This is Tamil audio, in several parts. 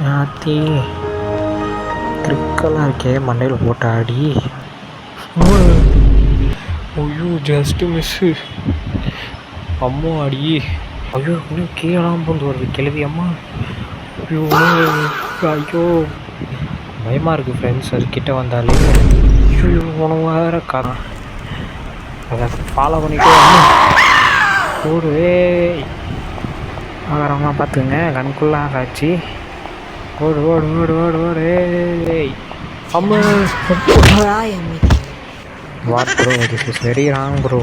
ஆத்தி கிரிக்கெல்லாம் இருக்கே மண்டையில் போட்ட அடி. ஐயோ ஜஸ்ட்டு மிஸ்ஸு. அம்மா அடி. ஐயோ இன்னும் கீழெல்லாம் பூந்து வருது கிளவி அம்மா. ஐயோ ஐயோ பயமாக இருக்குது ஃப்ரெண்ட்ஸ். அது கிட்டே வந்தாலே ஐயோ உனக்கு வேறு அதை ஃபாலோ பண்ணிட்டே ஓடு. ஆகிறவங்களாம் பார்த்துங்க கண்குள்ளே ஆகாச்சு. ஓடு ஓடு ஓடு ஓடு ஓடு. அம்மா what bro, this is very wrong bro.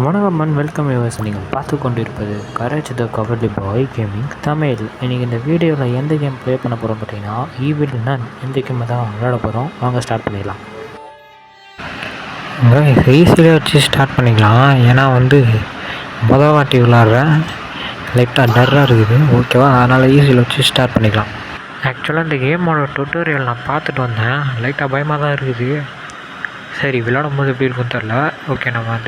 வணக்கம் அண்ட் வெல்கம் வியூவர்ஸ். நீங்கள் பார்த்து கொண்டிருப்பது கரேஜ் த கவர்லி பாய் கேமிங் தமிழ். இன்றைக்கி இந்த வீடியோவில் எந்த கேம் ப்ளே பண்ண போகிறோம் பார்த்தீங்கன்னா ஈவில் நன். இந்த கேமை தான் விளையாட போகிறோம். வாங்க ஸ்டார்ட் பண்ணிடலாம். ஈஸியாக வச்சு ஸ்டார்ட் பண்ணிக்கலாம். ஏன்னா மொதல் வாட்டி விளாட்றேன், லைட்டாக டர்ராக இருக்குது. ஓகேவா, அதனால் ஈஸியில் வச்சு ஸ்டார்ட் பண்ணிக்கலாம். ஆக்சுவலாக இந்த கேமோட டுட்டோரியல் நான் பார்த்துட்டு வந்தேன். லைட்டாக பயமாக தான் இருக்குது. சரி விளையாடும் போது எப்படி இருக்குன்னு தெரில. ஓகே நம்ம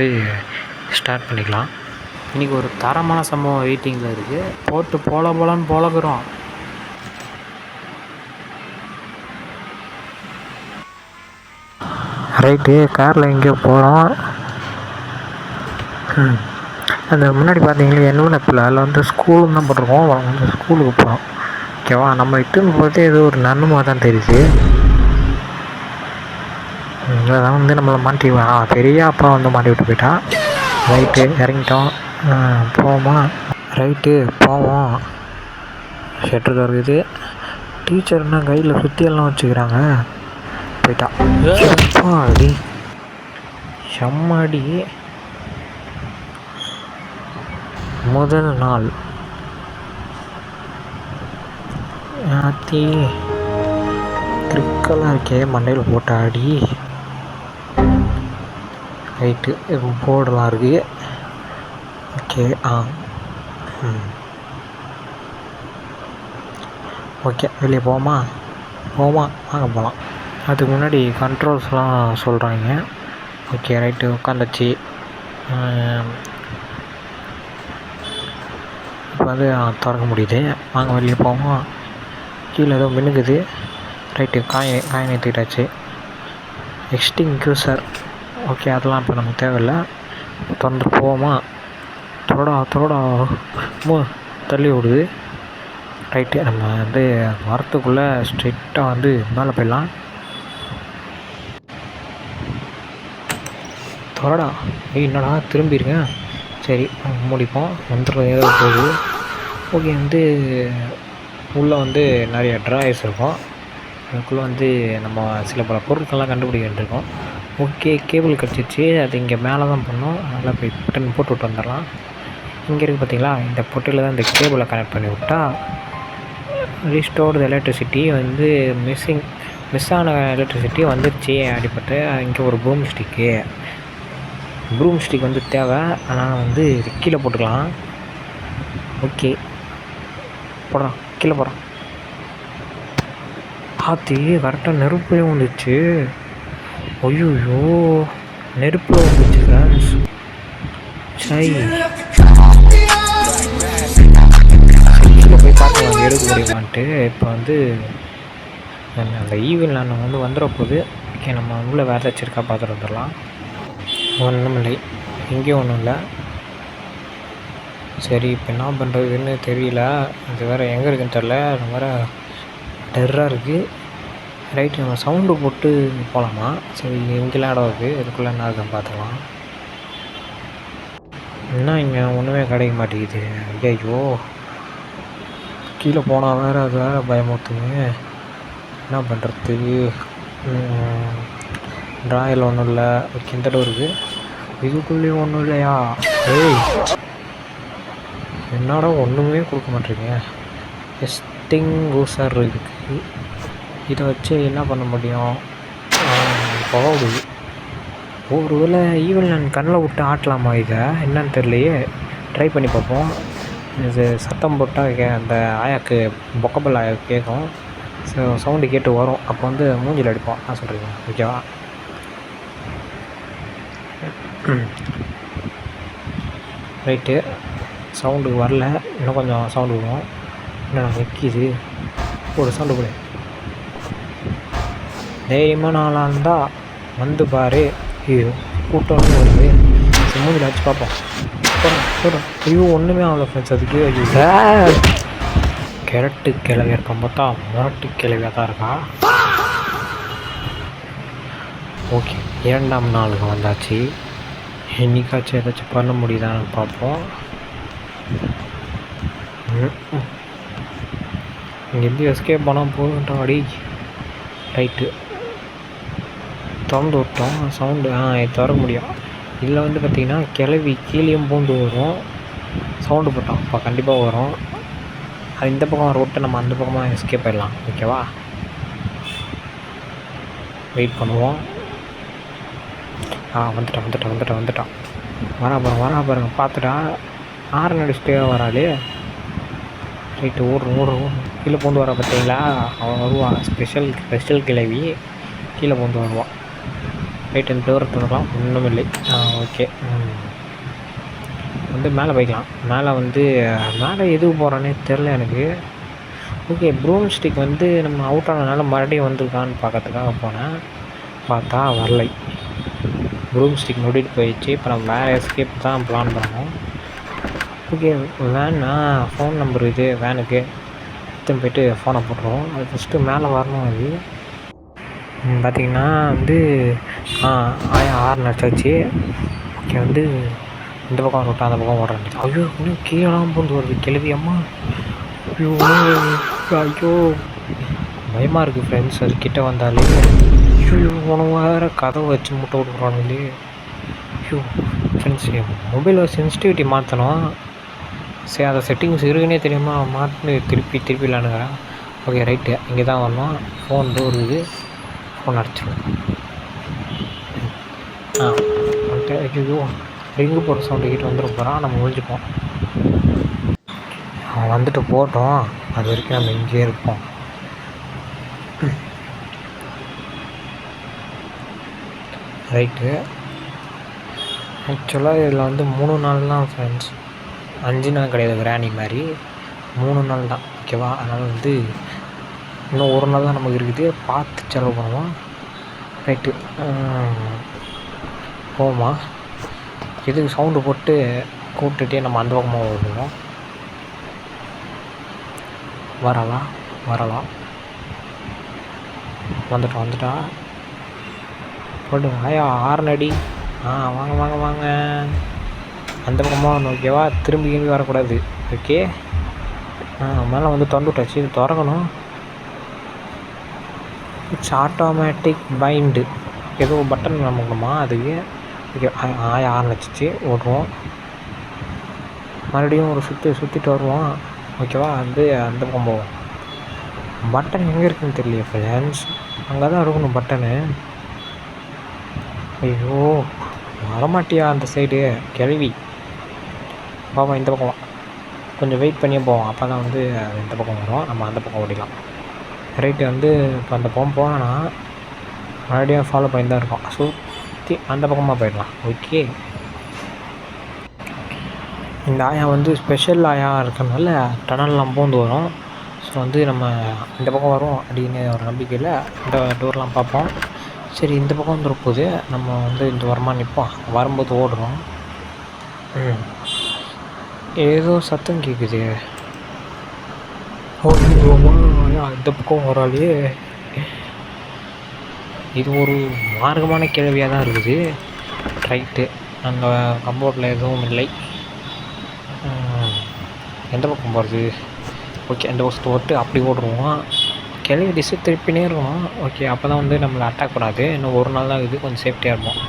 ஸ்டார்ட் பண்ணிக்கலாம். இன்றைக்கி ஒரு தரமான சம்பவம் வெயிட்டிங்கில் இருக்குது. போட்டு போலான்னு போலக்கிறோம். ரைட்டு, காரில் எங்கேயோ போகிறோம். அந்த முன்னாடி பார்த்தீங்களா என்வலப்பில் அதில் ஸ்கூலுன்னு தான் போட்டிருக்கோம். ஸ்கூலுக்கு போகிறோம். ஓகேவா, நம்ம இட்டுன்னு போகிறது ஏதோ ஒரு நன்னுமாக தான் தெரியுது. அதான் நம்மளை மாட்டி பெரிய அப்பா மாட்டி விட்டு போயிட்டான். ரைட்டு இறங்கிட்டோம். போவோமா? ரைட்டு போவோம். ஷெட்டர் இருக்குது. டீச்சர்னா கையில் சுற்றியெல்லாம் வச்சுக்கிறாங்க. போயிட்டான். அடி செம்மடி. முதல் நாள் ஆத்தி கிரிக்கெல்லாம் இருக்கே மண்டையில் போட்ட அடி. ரைட்டு போர்டெலாம் இருக்குது. ஓகே ஓகே வெளியே போவோமா? வாங்க போகலாம். அதுக்கு முன்னாடி கண்ட்ரோல்ஸ்லாம் சொல்கிறாங்க. ஓகே ரைட்டு உட்காந்துச்சு. இப்போ திறக்க முடியுது. வாங்க வெளியே போவோமா? கீழே ஏதோ மின்னுக்குது. ரைட்டு காயின் ஏற்றிட்டாச்சு. எக்ஸ்டிங்க்யூசர். ஓகே அதெல்லாம் இப்போ நமக்கு தேவையில்லை. திறந்து போவோமா? தொடடா தள்ளி விடுது. ரைட்டு நம்ம வரத்துக்குள்ளே ஸ்ட்ரெயிட்டாக மேலே போயிடலாம். தொடடா என்னடா திரும்பிடுங்க. சரி முடிப்போம். வந்துடும் ஏதோ போகுது. ஓகே உள்ளே நிறைய ட்ராயர்ஸ் இருக்கும். அதுக்குள்ளே நம்ம சில பல பொருட்கள்லாம் கண்டுபிடிக்க வேண்டியிருக்கோம். ஓகே கேபிள் கிடச்சிச்சு. அது இங்கே மேலே தான் பண்ணோம். அதனால் போய் பட்டன் போட்டு விட்டு வந்துடலாம். இங்கே இருக்குது பார்த்தீங்களா, இந்த பொட்டியில் தான் இந்த கேபிளை கனெக்ட் பண்ணி விட்டா ரீஸ்டோர்டு எலக்ட்ரிசிட்டி மிஸ் ஆன எலக்ட்ரிசிட்டி வந்துடுச்சு. அடிப்பட்டு இங்கே ஒரு ப்ரூம் ஸ்டிக் தேவை. அதனால் இது கீழே போட்டுக்கலாம். ஓகே போடுறான், கீழே போடுறான். ஆத்தி கரெக்டாக நெருப்புலேயும் வந்துச்சு. ஐயோ நெருப்பில் வந்துச்சு ஃப்ரெண்ட்ஸ். சரி கீழே போய் பார்க்கலாம் எடுக்க முடியுமான்ட்டு. இப்போ அந்த ஈவில் நான் வந்துட போகுது. ஓகே நம்ம உள்ளே வேறு ஏதாச்சும் இருக்கா பார்த்துட்டு வந்துடலாம். ஒன்றும் இல்லை, எங்கேயும் ஒன்றும் இல்லை. சரி இப்போ என்ன பண்ணுறதுன்னு தெரியல. இது வேறு எங்கே இருக்குன்னு தெரில. அது வேறு டெர்ராக இருக்குது. ரைட்டு நம்ம சவுண்டு போட்டு போகலாமா? சரி இங்கெல்லாம் இடம் இருக்குது. இதுக்குள்ளே என்ன இருக்குன்னு பார்த்துக்கலாம். என்ன இங்கே ஒன்றுமே கிடைக்க மாட்டேங்குது. ஐயோ கீழே போனால் வேறு அது வேறு பயமுறுத்துங்க. என்ன பண்ணுறது? ட்ராயில் ஒன்றும் இல்லை. இந்த டோர் இருக்குது. இதுக்குள்ளேயும் ஒன்றும் இல்லையா? ஏய் என்னடா ஒன்றுமே கொடுக்க மாட்டேங்க. எக்ஸ்டிங்க்யூசர் இருக்குது. இதை வச்சு என்ன பண்ண முடியும்? போகுது. ஒரு வேளை ஈவன் நான் கண்ணில் விட்டு ஆட்டலாமா? இதை என்னன்னு தெரியலையே. ட்ரை பண்ணி பார்ப்போம். இது சத்தம் போட்டால் அந்த ஆயாக்கு பொக்கபல் ஆயாக்கு கேட்கும். சவுண்டு கேட்டு வரும். அப்போ மூஞ்சில் அடிப்போம். நான் சொல்கிறீங்க ஓகேவா? ரைட்டு சவுண்டு வரல, இன்னும் கொஞ்சம் சவுண்டு விடும். என்ன நிற்கிது, ஒரு சவுண்டு கூட. தைரியமான ஆளாக இருந்தால் வந்து பாரு. ஐயோ கூட்டம்னு வருது. மூஞ்சில் வச்சு பார்ப்போம். போகிறோம். ஐயோ ஒன்றுமே ஆகலை ஃப்ரெண்ட்ஸ். அதுக்கு ஐயோ கிழட்டு கிழவியாக இருக்கான் பார்த்தா முரட்டு கிழவியாக தான் இருக்கா. ஓகே, 2ஆம் நாளுக்கு வந்தாச்சு. என்னைக்காச்சும் ஏதாச்சும் பண்ண முடியுதான்னு பார்ப்போம். இங்கேருந்து எஸ்கேப் பண்ணால் போதுன்ட்டா அடி. ரைட்டு திறந்து விட்டோம். சவுண்டு திறக்க முடியும். இதில் வந்து பார்த்திங்கன்னா கிளவி கீழேயும் பூந்து வரும். சவுண்டு போட்டோம் அப்போ கண்டிப்பாக வரும். அது இந்த பக்கம் ரோட்டை நம்ம அந்த பக்கமாக எஸ்கேப் ஆகிடலாம். ஓகேவா, வெயிட் பண்ணுவோம். வந்துட்டான். வரா பாருங்க பார்த்துட்டா. ஆறு அடிச்சுட்டே வராளே. ரைட்டு ஓடுறோம். கீழே பூந்து வர பார்த்தீங்களா, அவன் வருவான். ஸ்பெஷல் கிளவி கீழே பூந்து வருவான். ரைட் இந்த டோர் திறக்கலாம், ஒன்றும் இல்லை. ஓகே, வந்து மேலே போய்க்கலாம். மேலே எதுக்கு போகிறானே தெரில எனக்கு. ஓகே, ப்ரூம் ஸ்டிக் வந்து நம்ம அவுட் ஆனதுனால மறுபடியும் வந்திருக்கான்னு பார்க்கறதுக்காக போனேன். பார்த்தா வரலை. ப்ரூம் ஸ்டிக் நோட்டிட்டு போயிடுச்சு. இப்போ நம்ம வேறு எஸ்கேப் தான் பிளான் பண்ணோம். ஓகே, ஃபோன் நம்பர் இது வேனுக்கு எடுத்துன்னு போய்ட்டு ஃபோனை போட்டுருவோம். அது ஃபஸ்ட்டு மேலே வரணும். அது பார்த்திங்கன்னா வந்து 6 நடிச்சாச்சு. ஓகே, வந்து இந்த பக்கம் விட்டா அந்த பக்கம் ஓடுற. ஐயோ இன்னும் கீழெல்லாம் பூந்து வருது கிளவி அம்மா. ஐயோ பயமாக இருக்குது ஃப்ரெண்ட்ஸ். அது கிட்டே வந்தாலே. ஐயோ உனக்கு வேறு கதவை வச்சு முட்டை விட்டுக்குறானுங்களே. ஐயோ ஃப்ரெண்ட்ஸ், மொபைலில் சென்சிட்டிவிட்டி மாற்றணும். சரி, அதை செட்டிங்ஸ் இருக்குன்னே தெரியுமா மாற்றி திருப்பி விளாண்டுக்கிறேன். ஓகே ரைட்டு, இங்கே தான் வரணும். ஃபோன் டோர் இது. ஃபோன் அடிச்சிடும். ஐயோ ரிங்கு போகிற சவுண்டு கிட்ட வந்துட போகிறான். நம்ம ஒழிஞ்சிப்போம். அவன் வந்துட்டு போட்டோம். அது வரைக்கும் நம்ம இங்கேயே இருப்போம். ரைட்டு, ஆக்சுவலாக இதில் வந்து 3 நாள் தான் ஃப்ரெண்ட்ஸ். 5 நாள் கிடையாது. கிராணி மாதிரி 3 நாள் தான். ஓகேவா, அதனால் வந்து இன்னும் 1 நாள் தான் நமக்கு இருக்குது. பார்த்து செலவு பண்ணுவோம். ரைட்டு, போமா எதுக்கு சவுண்டு போட்டு கூப்பிட்டுட்டே நம்ம அந்த பக்கமாக வருவோம். வரலாம். வந்துட்டா போட்டு ஆறுனடி. வாங்க அந்த பக்கமாக ஒன்று. ஓகேவா, திரும்பி வரக்கூடாது. ஓகே, மேலே வந்து திறந்து விட்டாச்சு. இது திறக்கணும். It's automatic bind. ஏதோ பட்டன் நமக்குமா அதுக்கு. ஓகே, 6 வச்சிச்சு. ஓடுவோம். மறுபடியும் ஒரு சுற்றிட்டு வருவோம். ஓகேவா, வந்து அந்த பக்கம் போவோம். பட்டன் எங்கே இருக்குதுன்னு தெரியல ஃப்ரெண்ட்ஸ். அங்கே தான் இருக்கணும் பட்டனு. ஐயோ வரமாட்டியா அந்த சைடு கிளவி. பாப்பா இந்த பக்கம் கொஞ்சம் வெயிட் பண்ணியே போவோம். அப்போ தான் வந்து இந்த பக்கம் வரும். நம்ம அந்த பக்கம் ஓடிக்கலாம். ரைட்டு, வந்து இப்போ அந்த பக்கம் போனோன்னா மறுபடியும் ஃபாலோ பண்ணி தான் இருக்கோம். சுற்றி அந்த பக்கமாக போயிடலாம். ஓகே, இந்த ஆயா வந்து ஸ்பெஷல் ஆயா இருக்கிறதுனால டனல்லாம் பூந்து வரும். ஸோ வந்து நம்ம இந்த பக்கம் வரும் அப்படின்னு ஒரு நம்பிக்கையில் இந்த டோர்லாம் பார்ப்போம். சரி, இந்த பக்கம் வந்துருப்போது நம்ம வந்து இந்த வரமாக நிற்போம். வரும்போது ஓடுறோம். ஏதோ சத்தம் கேட்குது. இந்த பக்கம் வராலே. இது ஒரு மார்க்கமான கேள்வியாக தான் இருக்குது. ரைட்டு, அந்த கம்போர்டில் எதுவும் இல்லை. எந்த பக்கம் போகிறது? ஓகே, அந்த வசத்தை ஓட்டு அப்படி ஓடுருவோம். கிளவி டிஸ்ஸு திருப்பினே இருக்கணும். ஓகே, அப்போ தான் வந்து நம்மளை அட்டாக் பண்ணாது. இன்னும் 1 நாள் தான் இருக்குது. கொஞ்சம் சேஃப்டியாக இருப்போம்.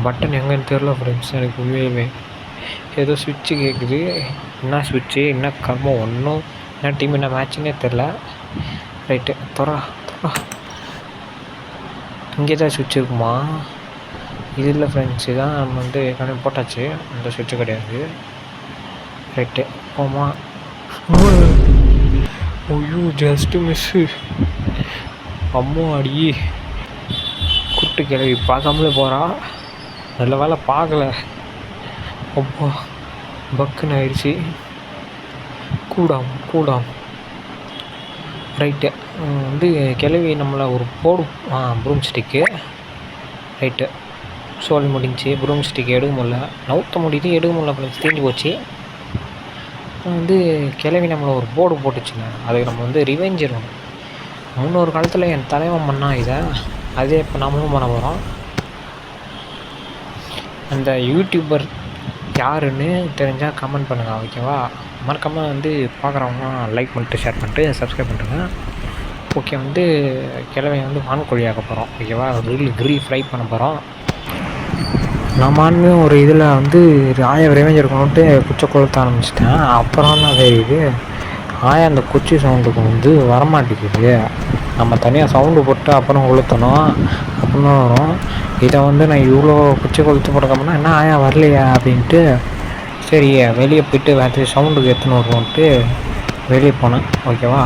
பட்டன் எங்கேன்னு தெரில ஃப்ரெண்ட்ஸ். எனக்கு உண்மையுமே ஏதோ சுவிட்சு கேட்குது. என்ன சுவிட்சு, என்ன கர்மம், ஒன்றும் என்ன டீம் என்ன மேட்சுன்னே தெரில. ரைட்டு, தொறா இங்கே தான் சுவிட்ச் இருக்குமா? இது இல்லை ஃப்ரெண்ட்ஸ். இதான் நம்ம வந்து ஏற்கனவே போட்டாச்சு. அந்த சுவிட்சு கிடையாது. ரைட்டு, போமா. ஐயோ ஜஸ்ட்டு மிஸ்ஸு. அம்மா அடி குட்டு கிளவி பார்க்காமலே போகிறா. நல்ல வேலை பார்க்கல. அப்பா பக்குன்னு ஆயிடுச்சு. கூடாம் ரைட்டு. வந்து கிளவி நம்மளை ஒரு போடு. Broom stick. ரைட்டு. சோலி முடிஞ்சு. ப்ரூம் ஸ்டிக் எடுக்க முடில, நவுத்த முடியுது, எடுக்க முடில, அப்புறம் தீஞ்சு போச்சு. வந்து கிளவி நம்மளை ஒரு போடு போட்டுச்சுங்க. அதுக்கு நம்ம வந்து ரிவெஞ்ச் இருக்கணும். முன்னொரு காலத்தில் என் தலைவன் பண்ணால் இதை, அதே இப்போ நம்மளும் பண்ண போகிறோம். அந்த யூடியூபர் யாருன்னு தெரிஞ்சால் கமெண்ட் பண்ணுங்கள், ஓகேவா? மறக்காமல் வந்து பார்க்குறவங்க லைக் பண்ணிட்டு, ஷேர் பண்ணிட்டு, சப்ஸ்கிரைப் பண்ணுறேங்க. ஓகே. வந்து கிழவை வந்து வான்கோழி ஆக்க போகிறோம், ஓகேவா? கிரில் ஃப்ரை பண்ண போகிறோம். நான் ஒரு இதில் வந்து ஆயா ரிவெஞ்ச் இருக்கணுன்ட்டு குச்சை கொளுத்த ஆரம்பிச்சிட்டேன். அப்புறம் தான் தெரியுது ஆயா அந்த குச்சி சவுண்டுக்கு வந்து வரமாட்டேங்குது. நம்ம தனியாக சவுண்டு போட்டு அப்புறம் கொளுத்தணும், அப்புறம் தான் வரும். இதை வந்து நான் இவ்வளோ குச்சி கொளுத்து போட்டக்கப்புறம்னா என்ன ஆயா வரலையா அப்படின்ட்டு, சரி வெளியே போய்ட்டு வேறு சவுண்டுக்கு எடுத்துன்னு வருவோன்ட்டு வெளியே போனேன், ஓகேவா?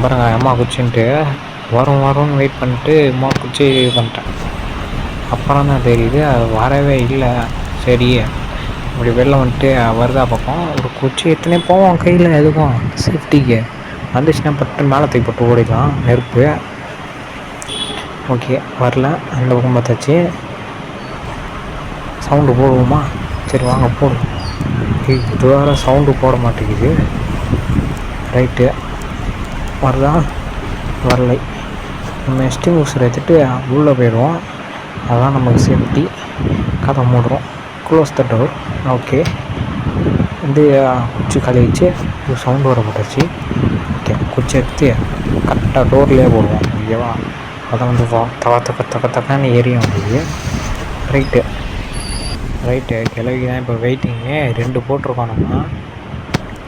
பாருங்க அம்மா குச்சின்ட்டு வரும்னு வெயிட் பண்ணிட்டு அம்மா குச்சி இது பண்ணிட்டேன். அப்புறம் தான் தெரியுது அது வரவே இல்லை. சரி இப்படி வெளில வந்துட்டு வருதா பக்கம் ஒரு குச்சி எத்தனை போவோம் கையில், எதுக்கும் சேஃப்டிக்கு வந்துச்சுன்னா பட்டு மேலே தூக்கி போட்டு ஓடிடலாம், நெருப்பு. ஓகே வரல, அந்த பக்கம் பார்த்தாச்சு. சவுண்டு போடுவோமா? சரி வாங்க போடும். இது வேறு சவுண்டு போட மாட்டேங்குது. ரைட்டு. வருதா? வரலை. நம்ம எஸ்டிங்யூஷர் எடுத்துகிட்டு உள்ளே போயிடுவோம், அதுதான் நமக்கு சேஃப்டி. கதை மூடுறோம், க்ளோஸ் த டோர். ஓகே. வந்து குச்சி கழிச்சு சவுண்டு வர போட்டுருச்சு. ஓகே, குச்சி எடுத்து கரெக்டாக டோர்லேயே போடுவோம், ஓகேவா? அதை வந்து தக்கன்னு ஏரியும் வந்தது. ரைட்டு. கிளவி தான் இப்போ வெயிட்டிங்கு. 2 போட்டிருக்கோம் நம்ம.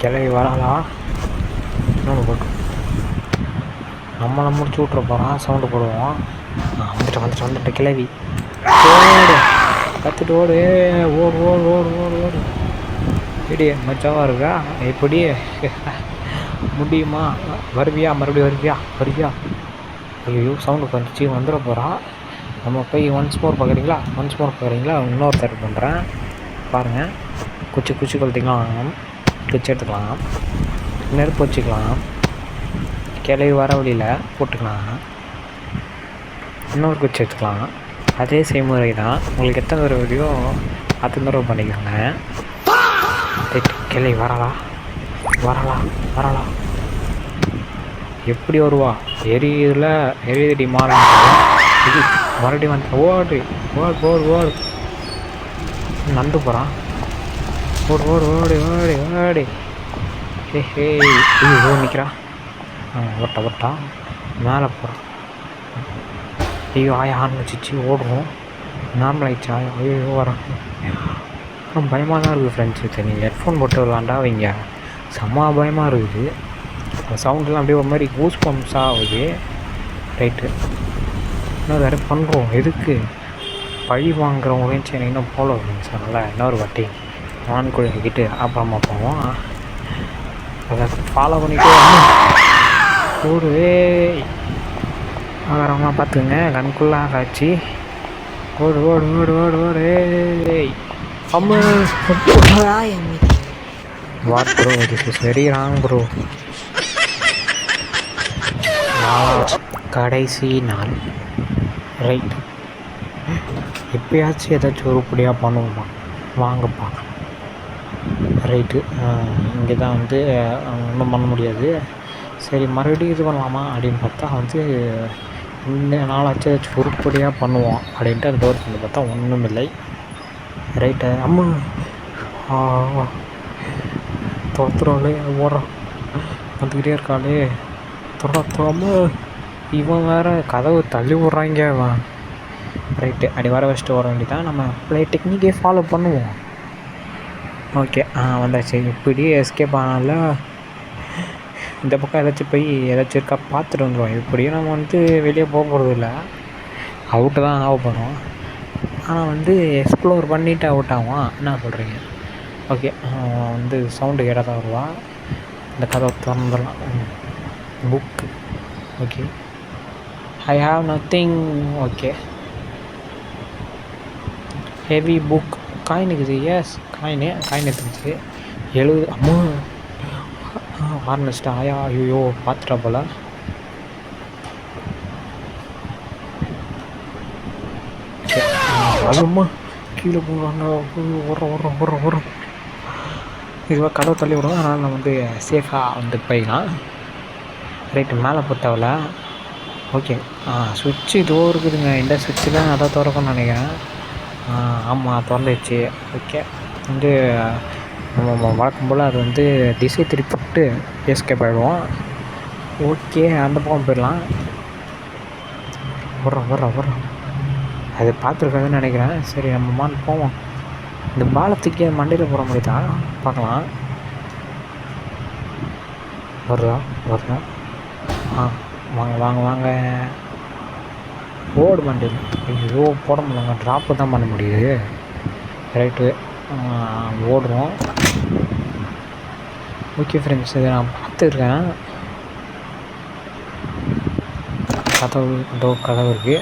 கிளவி வரலா, இன்னொன்று போட்டு நம்மளை முடிச்சு விட்ற போகிறான். சவுண்டு போடுவோம். வந்துட்டு கிளவி ஓடு, கற்றுட்டு ஓடு, ஓடு. இப்படி மச்சமாக இருக்கா? எப்படி முடியுமா? மறுபடியும் வருவியா? ஐயோ சவுண்டு வந்துச்சு, வந்துட போகிறான். நம்ம போய் ஒன்ஸ் மோர் பார்க்குறீங்களா? இன்னொரு தடவை பண்ணுறேன் பாருங்கள். குச்சி கொளுத்திக்கலாம், குச்சி எடுத்துக்கலாம், நெருப்பு வச்சுக்கலாம், கிளவி வர வழியில் போட்டுக்கலாம், இன்னொரு குச்சி எடுத்துக்கலாம். அதே செய்முறை தான். உங்களுக்கு எத்தனை தடவை வீடியோ அத்தனை தடவை பண்ணிக்கோங்க. கிளவி வரலா. எப்படி வருவா? எரியுதுடி மாற. இது மறுபடியும் வந்து ஓடு நந்து போகிறான். ஓடு. ஹே இது நிற்கிறான். ஒட்டா மேலே போகிறான். ஐயோ ஆயா ஆன் வச்சிச்சு, ஓடுவோம். நார்மல் ஆகிடுச்சு. ஐயோ வரான். அப்புறம் பயமாக தான் இருக்குது ஃப்ரெண்ட்ஸு. நீங்கள் ஹெட்ஃபோன் போட்டு விளாண்டா வைங்க, செம்ம பயமாக இருக்குது. சவுண்டெலாம் அப்படியே ஒரு மாதிரி கூஸ் பம்ப்ஸாக ஆகுது. ரைட்டு. இன்னும் வேறு பண்ணுறோம். எதுக்கு பழி வாங்குறவங்களையும் சரி இன்னும் போல ஃப்ரெண்ட்ஸ். அதனால் இன்னொரு வாட்டி வான்கோழி ஆக்கிட்டு அப்புறமா போவோம். அதை ஃபாலோ பண்ணிவிட்டு ஓடு. ஆகிறவங்களாம் பார்த்துங்க, கண்குள்ளே ஆகாச்சு. ஓடு. அம்மா what bro, this is very wrong bro. கடைசி நாள். ரைட். எப்பயாச்சும் ஏதாச்சும் உருப்படியாக பண்ணுவோமா? வாங்கப்பா. ரைட்டு. இங்கே தான் வந்து ஒன்றும் பண்ண முடியாது. சரி மறுபடியும் இது பண்ணலாமா அப்படின்னு பார்த்தா வந்து இந்த நாளாச்சும் ஏதாச்சும் உருப்படியாக பண்ணுவோம் அப்படின்ட்டு அந்த டோர் பண்ணி பார்த்தா ஒன்றும் இல்லை. ரைட்டு. அம்மா துரத்துறாளே, ஓடுறான், வந்துக்கிட்டே இருக்காளே, துரத்துறாம. இவன் வேறு கதவு தள்ளி விட்றாங்க அவன். ரைட்டு. அப்படி வர வச்சுட்டு வர வேண்டியதான். நம்ம ப்ளே டெக்னிக்கே ஃபாலோ பண்ணுவோம். ஓகே. வந்தாச்சு. இப்படி எஸ்கேப் ஆனால இந்த பக்கம் ஏதாச்சும் இருக்கா பார்த்துட்டு வந்துடுவோம். இப்படியும் நம்ம வந்து வெளியே போக போகிறது இல்லை, அவுட்டு தான் ஆக போகிறோம். ஆனால் வந்து எக்ஸ்ப்ளோர் பண்ணிவிட்டு அவுட் ஆகும். என்ன சொல்கிறீங்க? ஓகே. வந்து சவுண்டு கேட்டால் தான் வருவான். இந்த கதவை திறந்துடலாம். Book. Okay. I have nothing. Okay. Heavy book. Coin இருக்குது. எஸ் காயின் எடுத்துருச்சு. 70. அம்மா ஹார்ன் வச்சுட்டு ஆயா ஐயோ பார்த்துட்டா போல். அதுமா கீழே போடுறாங்க. வரோம் இதுவாக கதவை தள்ளி விடுவோம். அதனால் நம்ம வந்து சேஃபாக வந்து போய்க்கலாம். ரைட்டு மேலே போட்டவல. ஓகே சுவிட்சு இதோ இருக்குதுங்க. இந்த சுவிட்சு தான் அதை திறக்கணும்னு நினைக்கிறேன். ஆமாம் திறந்துச்சு. ஓகே வந்து நம்ம வழக்கம் போல் அது வந்து திசை திருப்பிட்டு எஸ்கேப் ஆகிடுவோம். ஓகே அந்த பக்கம் போயிடலாம். வர்றோம் அது பார்த்துருக்காதுன்னு நினைக்கிறேன். சரி நம்ம மான் போவோம். இந்த பாலத்துக்கே மண்டையில் போகிற மாதிரி தான் பார்க்கலாம். வர்றோம் வாங்க ஓடு மண்டையில். ஐயோ போட முடியலங்க. ட்ராப்பு தான் பண்ண முடியுது. ரைட்டு ஓடுறோம். ஓகே ஃப்ரெண்ட்ஸ் இதை நான் பார்த்துருக்கேன். கதவு இருக்குது.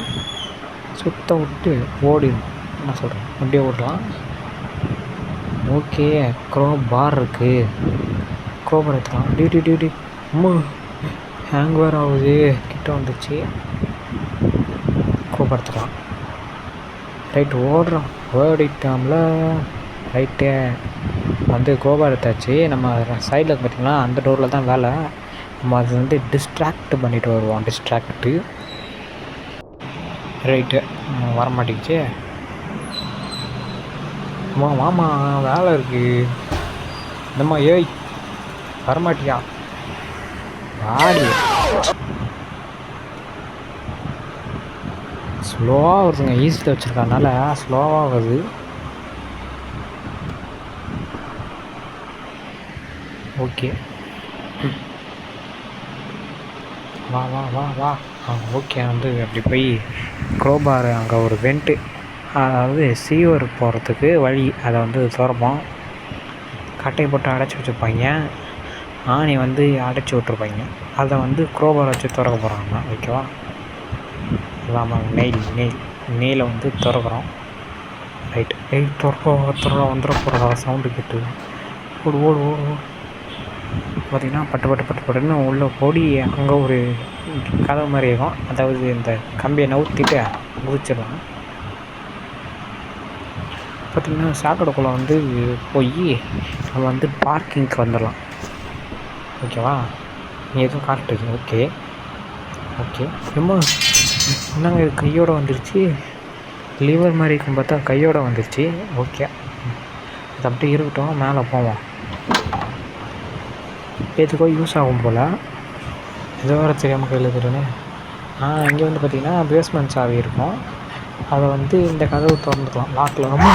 சுத்த விட்டு ஓடிடும். என்ன சொல்கிறேன் அப்படியே ஓடலாம். ஓகே க்ரோபார் இருக்குது. க்ரோபார் எடுத்துக்கலாம். டியூட்டி ஹேங் வேர் ஆகுது. கிட்ட வந்துச்சு. க்ரோபார் எடுத்துக்கலாம். ரைட்டு ஓடிட்டோம்ல. ரைட்டு வந்து க்ரோபார் எடுத்தாச்சு. நம்ம சைடில் பார்த்திங்கன்னா அந்த டோரில் தான் வேலை. நம்ம அது வந்து டிஸ்ட்ராக்ட் பண்ணிட்டு வருவோம். டிஸ்ட்ராக்ட்டு ரைட்டு வரமாட்டேங்குச்சு. வாமா வேலை இருக்குது. இந்தம்மா ஏய் வரமாட்டியா ஆடி. ஸ்லோவாக வருதுங்க. ஈஸியில் வச்சுருக்கனால ஸ்லோவாக வருது. ஓகே வா ஓகே வந்து அப்படி போய் க்ரோபார் அங்கே ஒரு வெண்ட்டு, அதாவது சீவர் போகிறதுக்கு வழி, அதை வந்து திறப்போம். கட்டையை போட்டு அடைச்சி வச்சுருப்பாங்க. ஆணி வந்து அடைச்சி விட்ருப்பாங்க. அதை வந்து க்ரோபார் வச்சு திறக்க போகிறாங்க. ஓகேவா? ஆமாம் நெயிலை வந்து திறக்கிறோம். ரைட்டு திறக்க வந்துட போகிறதா சவுண்டு கேட்டு ஓடு பார்த்திங்கன்னா பட்டுன்னு உள்ளே ஓடி அங்கே ஒரு கதவு மாதிரி இருக்கும். அதாவது இந்த கம்பியை நவுத்திட்டு குதிச்சிடலாம். பார்த்திங்கன்னா சாக்கடைக்குள்ளே வந்து போய் நம்ம வந்து பார்க்கிங்க்கு வந்துடலாம். ஓகேவா? நீ எதுவும் காட்டுது. ஓகே ரொம்ப என்னங்க இது கையோடு வந்துருச்சு. லிவர் மாதிரி இருக்கும் பார்த்தா கையோடு வந்துருச்சு. ஓகே அது அப்படியே இருக்கட்டும். மேலே போவோம். எதுக்கோ யூஸ் ஆகும் போல். எதோ வேறு தெரியாமல் கையில் தருன்னு. இங்கே வந்து பார்த்திங்கன்னா பேஸ்மெண்ட் சாவி இருக்கும். அதை வந்து இந்த கதவு திறந்துக்கலாம். லாக்கில் ரொம்ப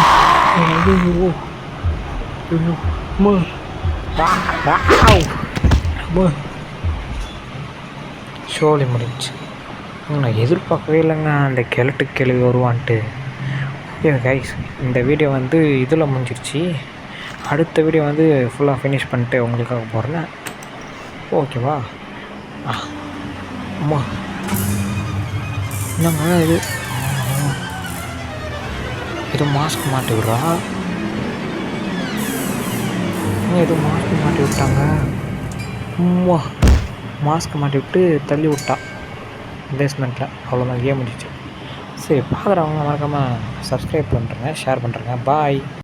ஷோலி முடிஞ்சு. நான் எதிர்பார்க்கவே இல்லைங்க அந்த கிழவி வருவான்ட்டு. ஓகே கைஸ், இந்த வீடியோ வந்து இதில் முடிஞ்சிருச்சு. அடுத்த வீடியோ வந்து ஃபுல்லாக ஃபினிஷ் பண்ணிட்டு உங்களுக்காக போடுறேன். ஓகேவா? அம்மா என்னம்மா இது மாஸ்க் மாட்டி விட்றா. ஏதோ மாஸ்க் மாட்டி விட்டாங்க. அம்மா மாஸ்க் மாட்டி விட்டு தள்ளி விட்டா பேஸ்மெண்ட்டில். அவ்வளோதான் கேம் முடிச்சு. சரி பார்க்குறவங்க மறக்காமல் சப்ஸ்கிரைப் பண்ணுறேங்க, ஷேர் பண்ணுறேங்க. பாய்.